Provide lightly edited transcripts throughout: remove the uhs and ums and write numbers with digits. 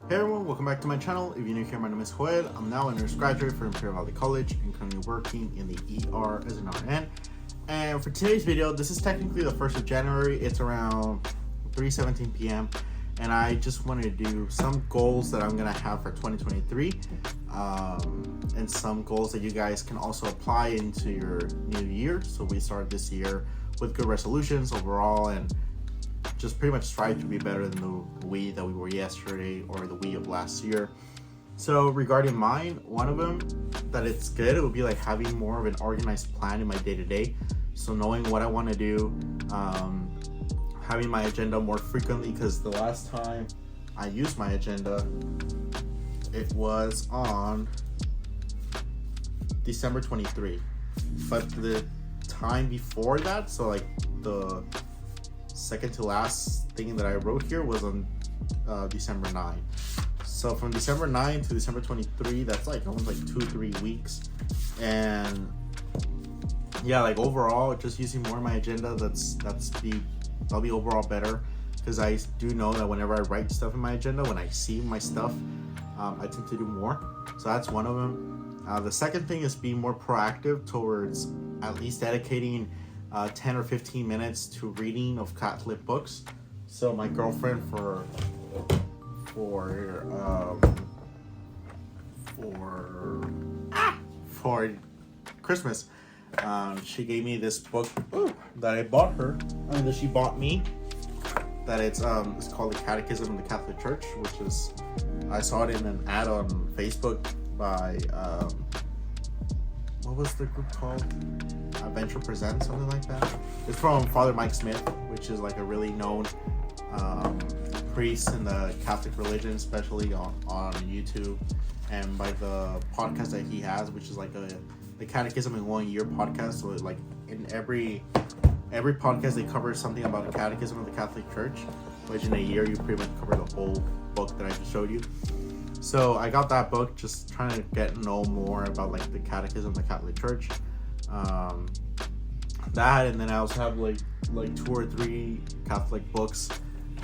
Hey everyone, welcome back to my channel. If you're new here, my name is Joel. I'm now a nurse graduate from Imperial Valley College and currently working in the ER as an RN. And for today's video, this is technically the 1st of January. It's around 3:17 p.m. and I just wanted to do some goals that I'm gonna have for 2023 and some goals that you guys can also apply into your new year. So we started this year with good resolutions overall and just pretty much strive to be better than the we that we were yesterday or the we of last year. So regarding mine, one of them that it's good, it would be like having more of an organized plan in my day-to-day. So knowing what I want to do, having my agenda more frequently, because the last time I used my agenda, it was on December 23. But the time before that, so like the second to last thing that I wrote here was on December 9. So from December 9 to December 23, that's like almost like 2-3 weeks. And yeah, like overall, just using more of my agenda, that'll be overall better, because I do know that whenever I write stuff in my agenda, when I see my stuff, I tend to do more. So that's one of them. The second thing is being more proactive towards at least dedicating 10 or 15 minutes to reading of Catholic books. So my girlfriend for Christmas, she gave me this book that I bought her, and that she bought me. That it's called The Catechism of the Catholic Church, which is, I saw it in an ad on Facebook by what was the group called? Adventure Presents, something like that. It's from Father Mike Smith, which is like a really known priest in the Catholic religion, especially on YouTube, and by the podcast that he has, which is like the Catechism in 1 Year podcast. So like in every podcast they cover something about the Catechism of the Catholic Church, which in a year you pretty much cover the whole book that I just showed you. So I got that book, just trying to get to know more about like the Catechism of the Catholic Church. That, and then I also have like 2 or 3 Catholic books,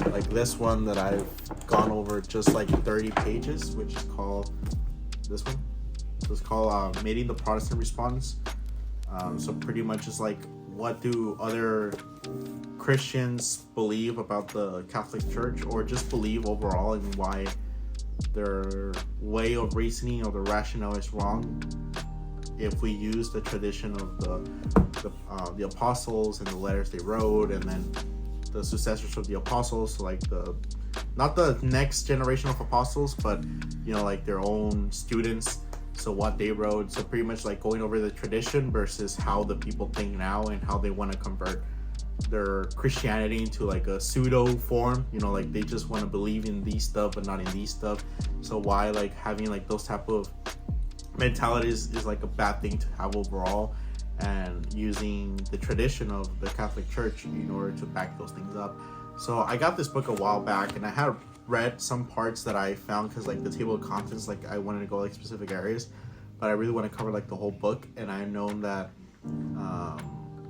like this one that I've gone over just like 30 pages, which is called this one. So it's called Meeting the Protestant Response. So pretty much just like, what do other Christians believe about the Catholic Church, or just believe overall, and why their way of reasoning or the rationale is wrong if we use the tradition of the apostles and the letters they wrote, and then the successors of the apostles, so like not the next generation of apostles, but like their own students, so what they wrote. So pretty much like going over the tradition versus how the people think now, and how they want to convert their Christianity into like a pseudo form, like they just want to believe in these stuff but not in these stuff. So why like having like those type of mentalities is like a bad thing to have overall, and using the tradition of the Catholic Church in order to back those things up. So I got this book a while back, and I had read some parts that I found, because like the table of contents, like I wanted to go like specific areas, but I really want to cover like the whole book. And I known that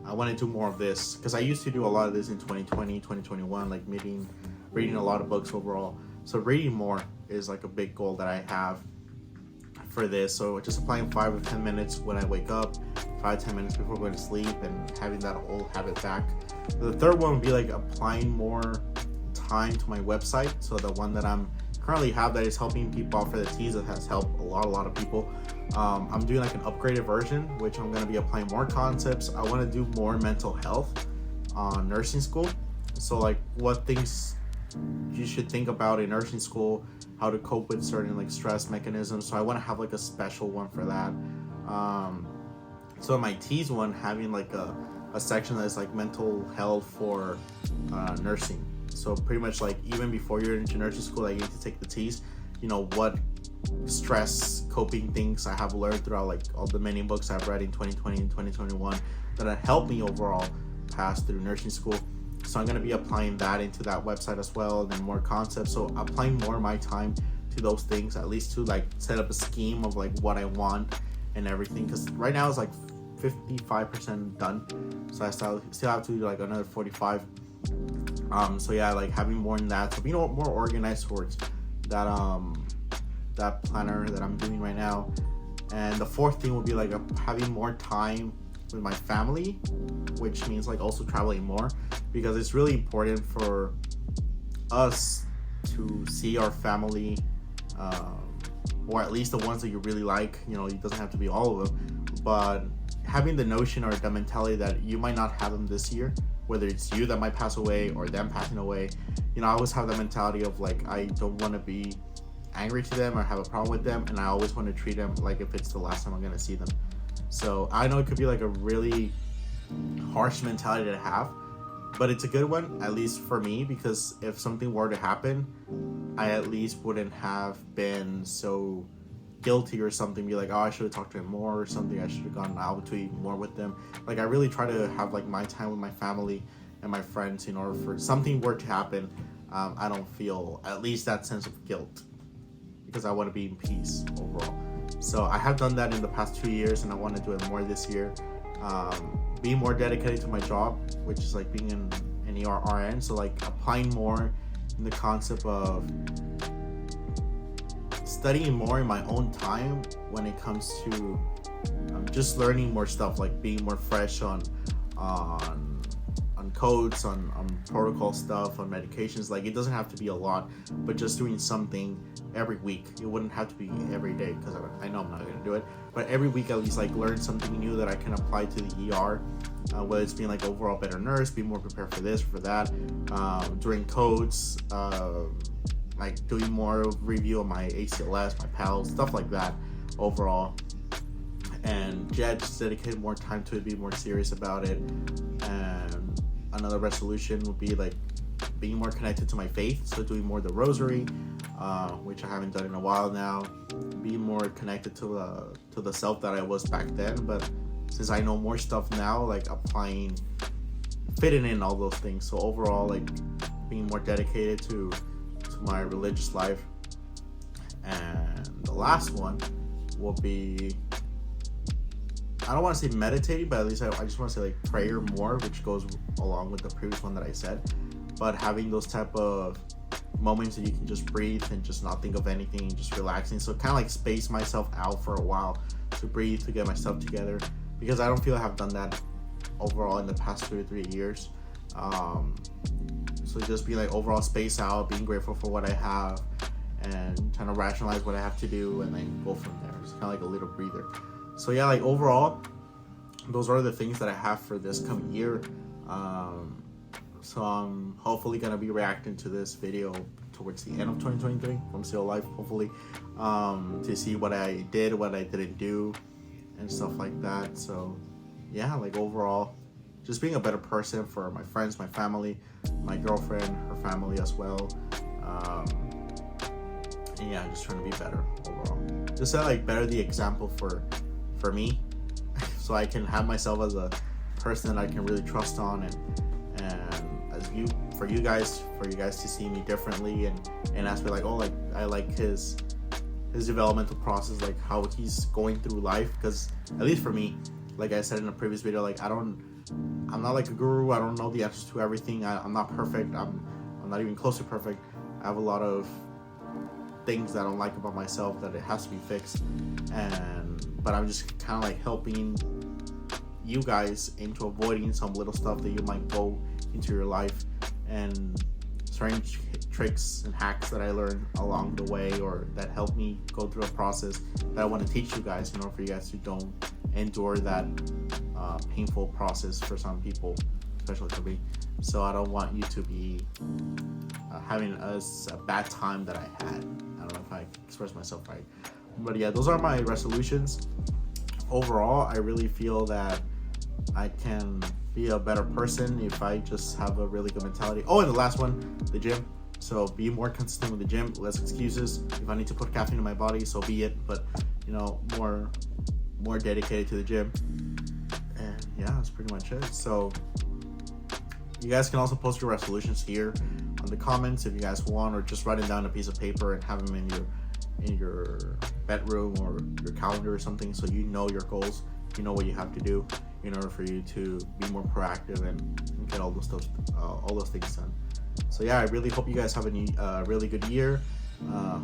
I want to do more of this, because I used to do a lot of this in 2020, 2021, like reading a lot of books overall. So reading more is like a big goal that I have for this. So just applying 5 or 10 minutes when I wake up, 5-10 minutes before going to sleep, and having that old habit back. The third one would be like applying more time to my website. So the one that I'm currently have that is helping people out for the T's, that has helped a lot of people. I'm doing like an upgraded version, which I'm going to be applying more concepts. I want to do more mental health on nursing school. So like what things you should think about in nursing school, how to cope with certain like stress mechanisms. So I want to have like a special one for that. So my T's one, having like a section that's like mental health for nursing. So pretty much like even before you're into nursing school, like you need to take the T's, what stress coping things I have learned throughout like all the many books I've read in 2020 and 2021 that have helped me overall pass through nursing school. So I'm going to be applying that into that website as well, and then more concepts. So applying more of my time to those things, at least to like set up a scheme of like what I want and everything, because right now it's like 55% done, so I still have to do like another 45. So yeah, like having more than that, so being more organized towards that planner that I'm doing right now. And the fourth thing would be like having more time with my family, which means like also traveling more, because it's really important for us to see our family, or at least the ones that you really like. You know, it doesn't have to be all of them, but having the notion or the mentality that you might not have them this year, whether it's you that might pass away or them passing away. You know, I always have the mentality of like, I don't want to be angry to them or have a problem with them, and I always want to treat them like if it's the last time I'm gonna see them. So I know it could be like a really harsh mentality to have, but it's a good one, at least for me, because if something were to happen, I at least wouldn't have been so guilty or something, be like, oh, I should have talked to him more or something, I should have gone out to eat more with them. Like, I really try to have like my time with my family and my friends in order for something were to happen, I don't feel at least that sense of guilt, because I want to be in peace overall. So I have done that in the past 2 years, and I want to do it more this year. Be more dedicated to my job, which is like being an RN. So like applying more in the concept of studying more in my own time when it comes to just learning more stuff, like being more fresh on codes, on protocol stuff, on medications. Like, it doesn't have to be a lot, but just doing something every week. It wouldn't have to be every day, because I know I'm not going to do it, but every week at least, like, learn something new that I can apply to the ER, whether it's being like overall better nurse, be more prepared for this, for that, doing codes, like doing more review of my ACLS, my PALS, stuff like that overall. And yeah, just dedicate more time to it, be more serious about it. And another resolution would be like being more connected to my faith, so doing more the rosary, which I haven't done in a while now. Being more connected to the self that I was back then, but since I know more stuff now, like applying, fitting in all those things. So overall, like being more dedicated to my religious life. And the last one will be, I don't want to say meditating, but at least I just want to say like prayer more, which goes along with the previous one that I said. But having those type of moments that you can just breathe and just not think of anything, just relaxing. So kind of like space myself out for a while to breathe, to get myself together, because I don't feel I have done that overall in the past 2 or 3 years. So just be like overall space out, being grateful for what I have, and trying to rationalize what I have to do, and then go from there. It's kind of like a little breather. So yeah, like overall, those are the things that I have for this coming year. So I'm hopefully gonna be reacting to this video towards the end of 2023. I'm still alive, hopefully, to see what I did, what I didn't do, and stuff like that. So yeah, like overall, just being a better person for my friends, my family, my girlfriend, her family as well. And yeah, just trying to be better overall. Just to like better the example for me, so I can have myself as a person that I can really trust on, and as for you guys to see me differently, and ask me like, oh, like I like his developmental process, like how he's going through life. Because at least for me, like I said in a previous video, like I'm not like a guru. I don't know the answers to everything. I'm not perfect. I'm not even close to perfect. I have a lot of things that I don't like about myself that it has to be fixed, but I'm just kind of like helping you guys into avoiding some little stuff that you might go into your life, and certain tricks and hacks that I learned along the way, or that helped me go through a process that I want to teach you guys in order for you guys to don't endure that painful process for some people, especially for me. So I don't want you to be having a bad time that I had. I don't know if I expressed myself right, but yeah, those are my resolutions. Overall, I really feel that I can be a better person if I just have a really good mentality. Oh, and the last one, the gym. So be more consistent with the gym, less excuses. If I need to put caffeine in my body, so be it, but you know, more dedicated to the gym. And yeah, that's pretty much it. So you guys can also post your resolutions here on the comments if you guys want, or just write it down on a piece of paper and have them in your bedroom or your calendar or something, so you know your goals, you know what you have to do in order for you to be more proactive and get all those things done. So yeah, I really hope you guys have a really good year.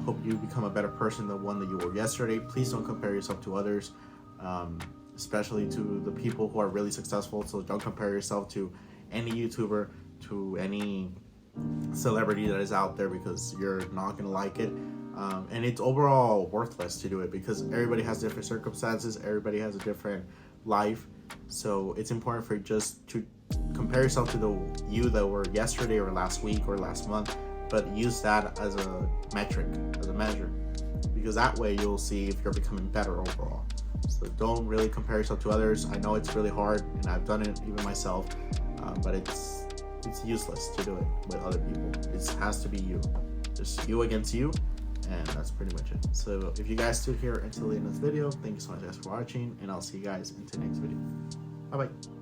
Hope you become a better person than the one that you were yesterday. Please don't compare yourself to others, especially to the people who are really successful. So don't compare yourself to any YouTuber, to any celebrity that is out there, because you're not gonna like it. And it's overall worthless to do it, because everybody has different circumstances, everybody has a different life. So it's important for you just to compare yourself to the you that were yesterday or last week or last month, but use that as a metric, as a measure, because that way you'll see if you're becoming better overall. So don't really compare yourself to others. I know it's really hard, and I've done it even myself, but it's useless to do it with other people. It has to be you, just you against you, and that's pretty much it. So if you guys stood here until the end of this video, thank you so much guys for watching, and I'll see you guys in the next video. Bye bye.